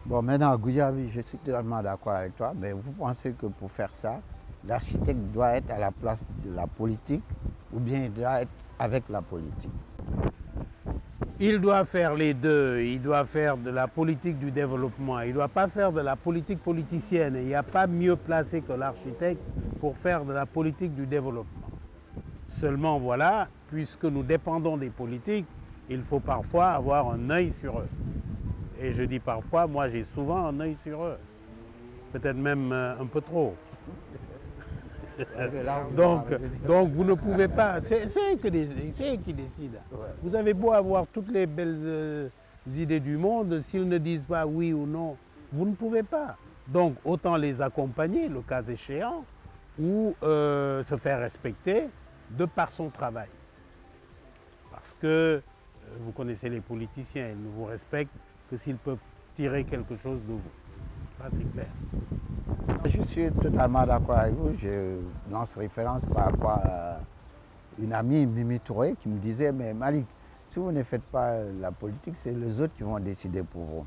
Bon, maintenant, Goudiaby, je suis totalement d'accord avec toi, mais vous pensez que pour faire ça, l'architecte doit être à la place de la politique ou bien il doit être avec la politique? Il doit faire les deux. Il doit faire de la politique du développement. Il ne doit pas faire de la politique politicienne. Il n'y a pas mieux placé que l'architecte pour faire de la politique du développement. Seulement, voilà, puisque nous dépendons des politiques, il faut parfois avoir un œil sur eux. Et je dis parfois, moi j'ai souvent un œil sur eux. Peut-être même un peu trop. Donc vous ne pouvez pas, c'est eux qui décident. Vous avez beau avoir toutes les belles idées du monde, s'ils ne disent pas oui ou non, vous ne pouvez pas. Donc autant les accompagner, le cas échéant, ou se faire respecter de par son travail. Parce que vous connaissez les politiciens, ils ne vous respectent que s'ils peuvent tirer quelque chose de vous. Ça c'est clair. Je suis totalement d'accord avec vous. Je lance référence par rapport à une amie, Mimi Touré, qui me disait, mais Malik, si vous ne faites pas la politique, c'est les autres qui vont décider pour vous.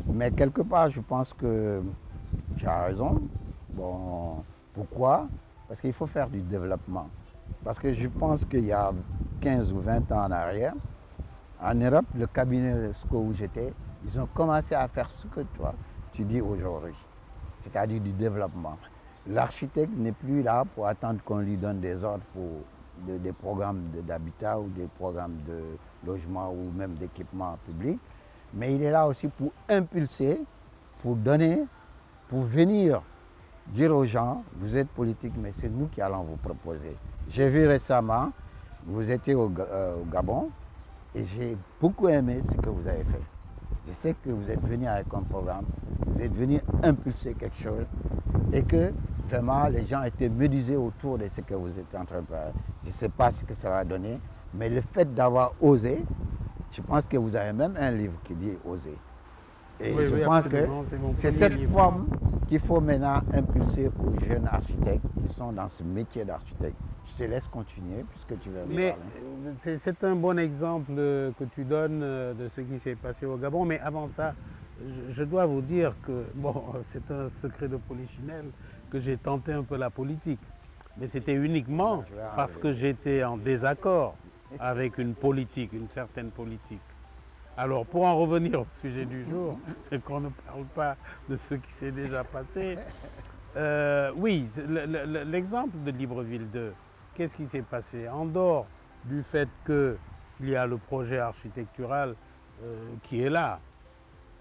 Mais quelque part, je pense que tu as raison. Bon, pourquoi? Parce qu'il faut faire du développement. Parce que je pense qu'il y a 15 ou 20 ans en arrière, en Europe, le cabinet où j'étais, ils ont commencé à faire ce que toi, tu dis aujourd'hui. C'est-à-dire du développement. L'architecte n'est plus là pour attendre qu'on lui donne des ordres pour des programmes d'habitat ou des programmes de logement ou même d'équipement public, mais il est là aussi pour impulser, pour donner, pour venir dire aux gens, vous êtes politique, mais c'est nous qui allons vous proposer. J'ai vu récemment, vous étiez au Gabon, et j'ai beaucoup aimé ce que vous avez fait. Je sais que vous êtes venu avec un programme, vous êtes venu impulser quelque chose et que vraiment les gens étaient médusés autour de ce que vous êtes en train de faire. Je ne sais pas ce que ça va donner, mais le fait d'avoir osé, je pense que vous avez même un livre qui dit oser. Et oui, je pense que c'est cette forme qu'il faut maintenant impulser aux jeunes architectes qui sont dans ce métier d'architecte. Je te laisse continuer puisque tu veux me parler. C'est un bon exemple que tu donnes de ce qui s'est passé au Gabon, mais avant ça, je dois vous dire que, bon, c'est un secret de polichinelle que j'ai tenté un peu la politique, mais c'était uniquement parce que j'étais en désaccord avec une politique, une certaine politique. Alors, pour en revenir au sujet du jour, et qu'on ne parle pas de ce qui s'est déjà passé, oui, l'exemple de Libreville 2, qu'est-ce qui s'est passé? En dehors du fait qu'il y a le projet architectural qui est là,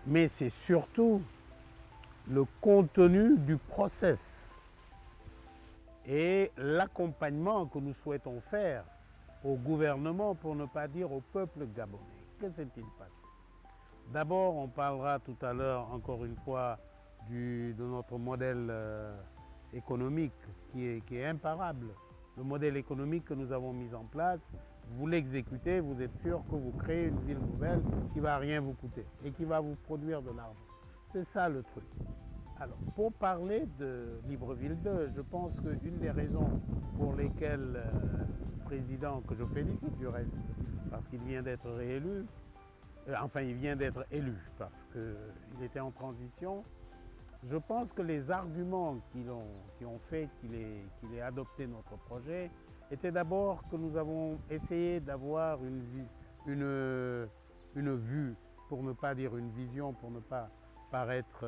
mais c'est surtout le contenu du process et l'accompagnement que nous souhaitons faire au gouvernement, pour ne pas dire au peuple gabonais. Que s'est-il passé? D'abord, on parlera tout à l'heure, encore une fois, de notre modèle économique qui est imparable. Le modèle économique que nous avons mis en place, vous l'exécutez, vous êtes sûr que vous créez une ville nouvelle qui ne va rien vous coûter et qui va vous produire de l'argent. C'est ça le truc. Alors, pour parler de Libreville 2, je pense qu'une des raisons pour lesquelles le président, que je félicite du reste, parce qu'il vient d'être réélu, enfin il vient d'être élu parce qu'il était en transition, je pense que les arguments qui ont fait qu'il ait adopté notre projet étaient d'abord que nous avons essayé d'avoir une vue, pour ne pas dire une vision, pour ne pas paraître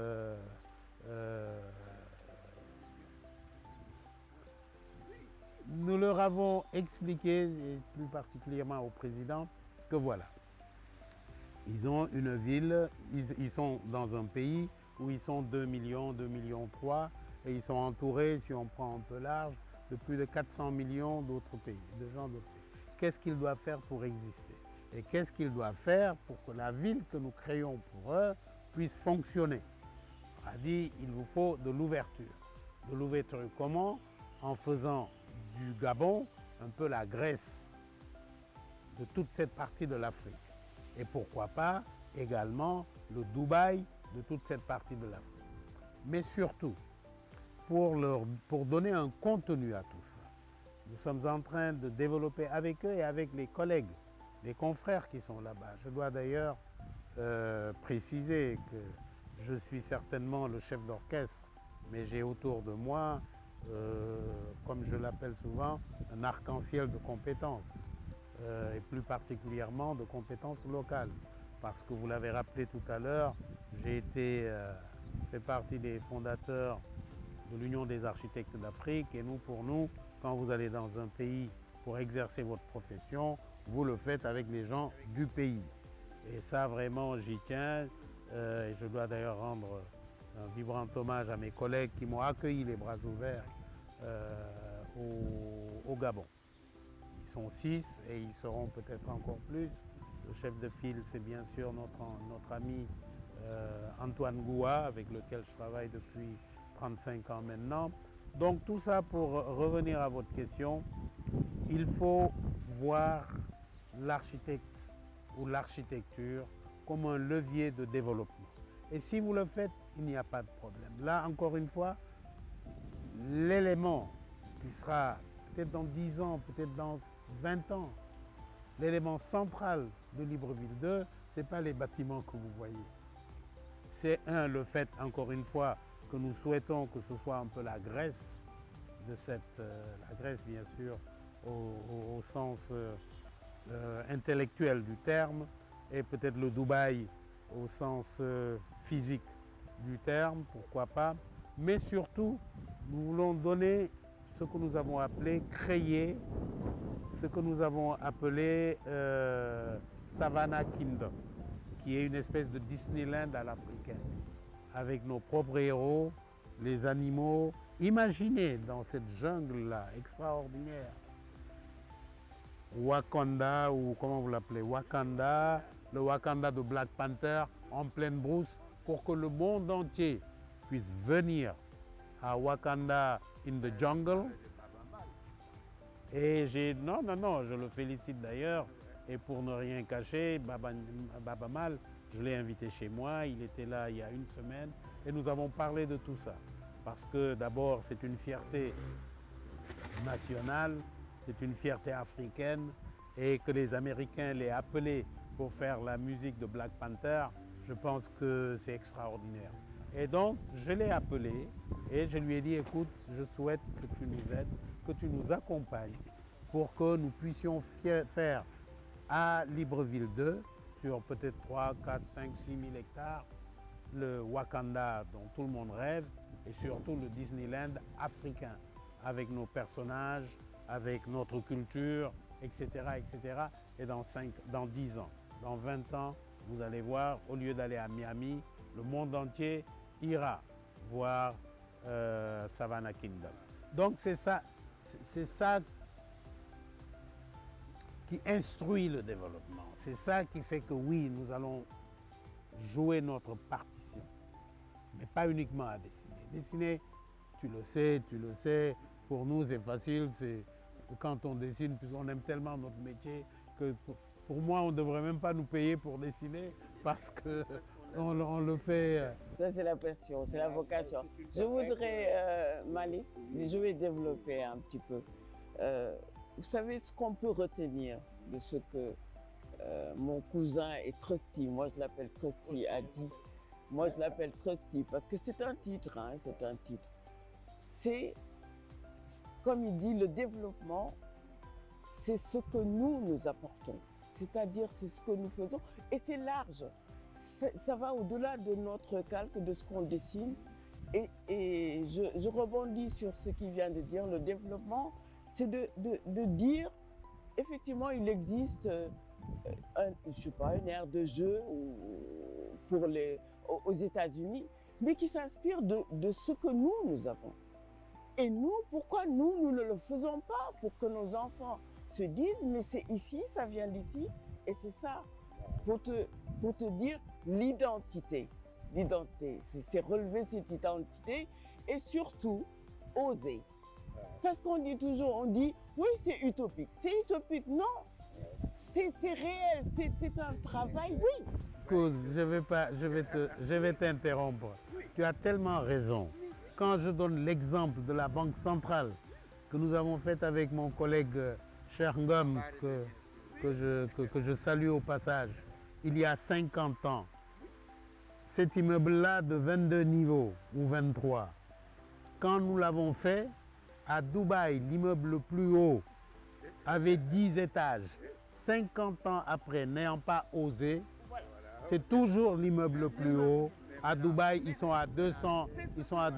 nous leur avons expliqué, et plus particulièrement au président, que voilà, ils ont une ville, ils sont dans un pays où ils sont 2 millions, 2 millions 3, et ils sont entourés, si on prend un peu large, de plus de 400 millions d'autres pays, de gens d'autres pays. Qu'est-ce qu'ils doivent faire pour exister? Et qu'est-ce qu'ils doivent faire pour que la ville que nous créons pour eux puisse fonctionner? On a dit, il vous faut de l'ouverture. De l'ouverture comment? En faisant du Gabon un peu la Grèce de toute cette partie de l'Afrique. Et pourquoi pas également le Dubaï de toute cette partie de l'Afrique. mais surtout pour donner un contenu à tout ça. Nous sommes en train de développer avec eux et avec les collègues, les confrères qui sont là-bas. Je dois d'ailleurs préciser que je suis certainement le chef d'orchestre, mais j'ai autour de moi, comme je l'appelle souvent, un arc-en-ciel de compétences, et plus particulièrement de compétences locales. Parce que vous l'avez rappelé tout à l'heure, j'ai fait partie des fondateurs de l'Union des architectes d'Afrique, et pour nous, quand vous allez dans un pays pour exercer votre profession, vous le faites avec les gens du pays. Et ça, vraiment, j'y tiens. Et je dois d'ailleurs rendre un vibrant hommage à mes collègues qui m'ont accueilli les bras ouverts au Gabon. Ils sont 6 et ils seront peut-être encore plus. Le chef de file, c'est bien sûr notre ami Antoine Goua, avec lequel je travaille depuis 35 ans maintenant. Donc tout ça pour revenir à votre question, il faut voir l'architecte ou l'architecture comme un levier de développement. Et si vous le faites, il n'y a pas de problème. Là, encore une fois, l'élément qui sera peut-être dans 10 ans, peut-être dans 20 ans, l'élément central de Libreville 2, ce n'est pas les bâtiments que vous voyez. C'est le fait, encore une fois, que nous souhaitons que ce soit un peu la Grèce, la Grèce bien sûr au sens intellectuel du terme, et peut-être le Dubaï au sens physique du terme, pourquoi pas. Mais surtout, nous voulons donner ce que nous avons appelé, créer ce que nous avons appelé Savannah Kingdom, qui est une espèce de Disneyland à l'africaine, avec nos propres héros, les animaux. Imaginez dans cette jungle-là extraordinaire, Wakanda, ou comment vous l'appelez, Wakanda, le Wakanda de Black Panther en pleine brousse, pour que le monde entier puisse venir à Wakanda in the jungle. Et non, je le félicite d'ailleurs, et pour ne rien cacher, Baba Mal, je l'ai invité chez moi, il était là il y a une semaine, et nous avons parlé de tout ça. Parce que d'abord, c'est une fierté nationale, c'est une fierté africaine, et que les Américains l'aient appelé pour faire la musique de Black Panther, je pense que c'est extraordinaire. Et donc, je l'ai appelé et je lui ai dit, écoute, je souhaite que tu nous aides, que tu nous accompagnes pour que nous puissions faire à Libreville 2, sur peut-être 3, 4, 5, 6 000 hectares, le Wakanda dont tout le monde rêve, et surtout le Disneyland africain, avec nos personnages, avec notre culture, etc. etc. Et dans 10 ans, dans 20 ans, vous allez voir, au lieu d'aller à Miami, le monde entier ira voir Savannah Kingdom. Donc c'est ça qui instruit le développement. C'est ça qui fait que oui, nous allons jouer notre partition, mais pas uniquement à dessiner. Dessiner, tu le sais, pour nous c'est facile, c'est quand on dessine, puisqu'on aime tellement notre métier, que pour moi on ne devrait même pas nous payer pour dessiner, parce qu'on le fait. Ça c'est la passion, c'est la vocation. Je voudrais, Malik, je vais développer un petit peu. Vous savez ce qu'on peut retenir de ce que mon cousin et Trusty, moi je l'appelle Trusty, a dit. Moi je l'appelle Trusty parce que c'est un titre, hein, c'est un titre. C'est, comme il dit, le développement, c'est ce que nous apportons. C'est-à-dire c'est ce que nous faisons et c'est large. Ça va au-delà de notre calque, de ce qu'on dessine. Et je rebondis sur ce qu'il vient de dire, le développement, c'est de dire, effectivement, il existe une aire de jeu aux États-Unis, mais qui s'inspire de ce que nous avons. Et nous, pourquoi nous ne le faisons pas pour que nos enfants se disent, mais c'est ici, ça vient d'ici, et c'est ça, pour te dire l'identité. L'identité, c'est relever cette identité et surtout oser. Parce qu'on dit toujours, oui c'est utopique. C'est utopique, non. C'est réel, c'est un travail, oui. Je vais t'interrompre. tu as tellement raison. Quand je donne l'exemple de la Banque centrale que nous avons faite avec mon collègue Cher Ngom, que je salue au passage, il y a 50 ans, cet immeuble-là de 22 niveaux ou 23, quand nous l'avons fait, à Dubaï, l'immeuble le plus haut avait 10 étages. 50 ans après, n'ayant pas osé, c'est toujours l'immeuble le plus haut. À Dubaï, ils sont à 200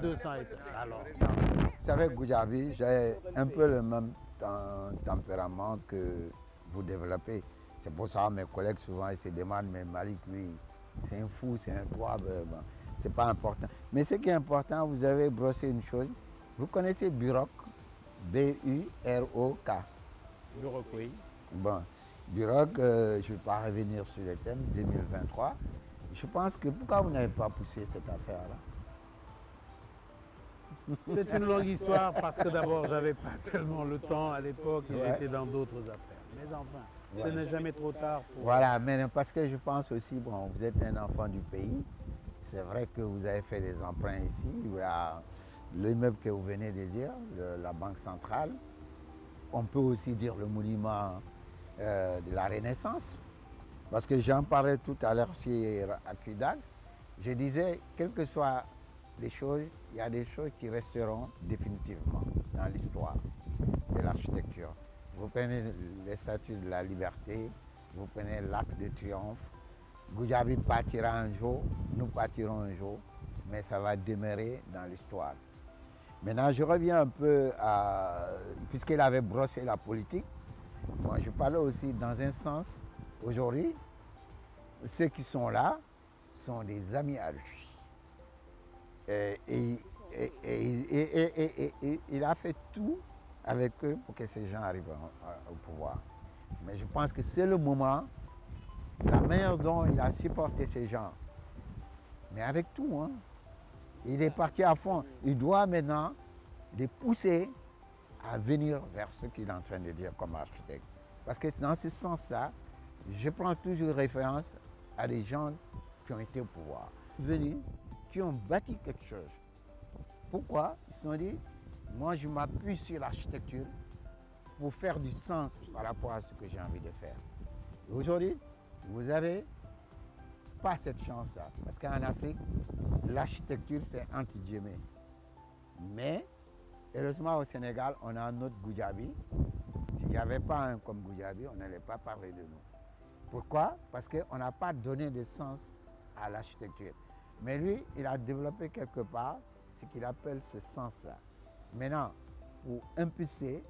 étages. Alors, vous savez, Goudiaby, j'ai un peu le même tempérament que vous développez. C'est pour ça que mes collègues souvent ils se demandent, mais Malick, lui, c'est un fou, c'est un quoi, c'est pas important. Mais ce qui est important, vous avez brossé une chose. Vous connaissez Burok, B-U-R-O-K. Burok, oui. Bon, Burok, je ne vais pas revenir sur les thèmes 2023. Je pense que pourquoi vous n'avez pas poussé cette affaire-là? C'est une longue histoire parce que d'abord, j'avais pas tellement le temps à l'époque et j'étais dans d'autres affaires. Mais enfin, ce n'est jamais trop tard. Voilà, mais parce que je pense aussi, bon, vous êtes un enfant du pays. C'est vrai que vous avez fait des emprunts ici. Il y a l'immeuble que vous venez de dire, la Banque centrale. On peut aussi dire le monument de la Renaissance. Parce que j'en parlais tout à l'heure chez Akudag. Je disais, quelles que soient les choses, il y a des choses qui resteront définitivement dans l'histoire de l'architecture. Vous prenez les statues de la liberté, vous prenez l'Arc de Triomphe. Goudiaby partira un jour, nous partirons un jour, mais ça va demeurer dans l'histoire. Maintenant, je reviens un peu à... Puisqu'il avait brossé la politique, moi je parlais aussi dans un sens, aujourd'hui, ceux qui sont là sont des amis à lui. Et il a fait tout avec eux pour que ces gens arrivent au pouvoir. Mais je pense que c'est le moment, la manière dont il a supporté ces gens, mais avec tout, hein. Il est parti à fond. Il doit maintenant les pousser à venir vers ce qu'il est en train de dire comme architecte. Parce que dans ce sens-là, je prends toujours référence à des gens qui ont été au pouvoir, venus, qui ont bâti quelque chose. Pourquoi? Ils se sont dit, moi je m'appuie sur l'architecture pour faire du sens par rapport à ce que j'ai envie de faire. Aujourd'hui, vous n'avez pas cette chance-là. Parce qu'en Afrique, l'architecture, c'est entre guillemets. Mais, heureusement, au Sénégal, on a notre Goudiaby. S'il n'y avait pas un comme Goudiaby, on n'allait pas parler de nous. Pourquoi? Parce qu'on n'a pas donné de sens à l'architecture. Mais lui, il a développé quelque part ce qu'il appelle ce sens-là. Maintenant, pour impulser,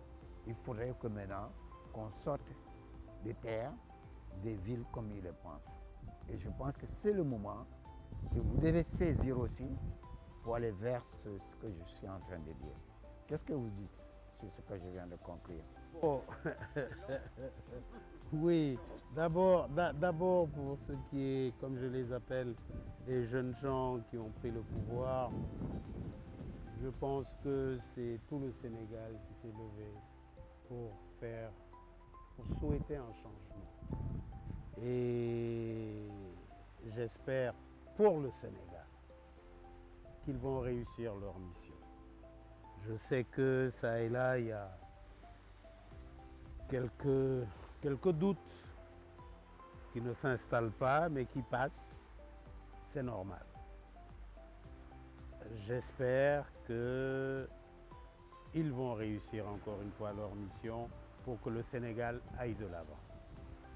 il faudrait que maintenant, qu'on sorte des terres, des villes comme il le pense. Et je pense que c'est le moment que vous devez saisir aussi pour aller vers ce que je suis en train de dire. Qu'est-ce que vous dites sur ce que je viens de conclure? Oh. Oui, d'abord pour ce qui est, comme je les appelle, les jeunes gens qui ont pris le pouvoir, je pense que c'est tout le Sénégal qui s'est levé pour souhaiter un changement. Et j'espère pour le Sénégal qu'ils vont réussir leur mission. Je sais que ça et là, il y a quelques doutes qui ne s'installent pas, mais qui passent, c'est normal. J'espère qu'ils vont réussir encore une fois leur mission pour que le Sénégal aille de l'avant.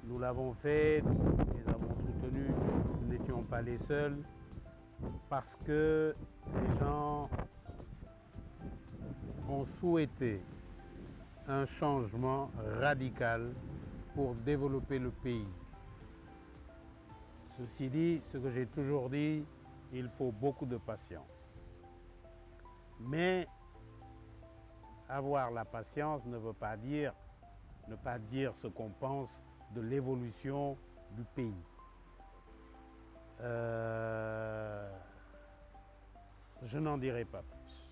Nous l'avons fait, nous les avons soutenus, nous n'étions pas les seuls, parce que les gens ont souhaité un changement radical pour développer le pays. Ceci dit, ce que j'ai toujours dit, il faut beaucoup de patience. Mais avoir la patience ne veut pas dire ne pas dire ce qu'on pense de l'évolution du pays. Je n'en dirai pas plus.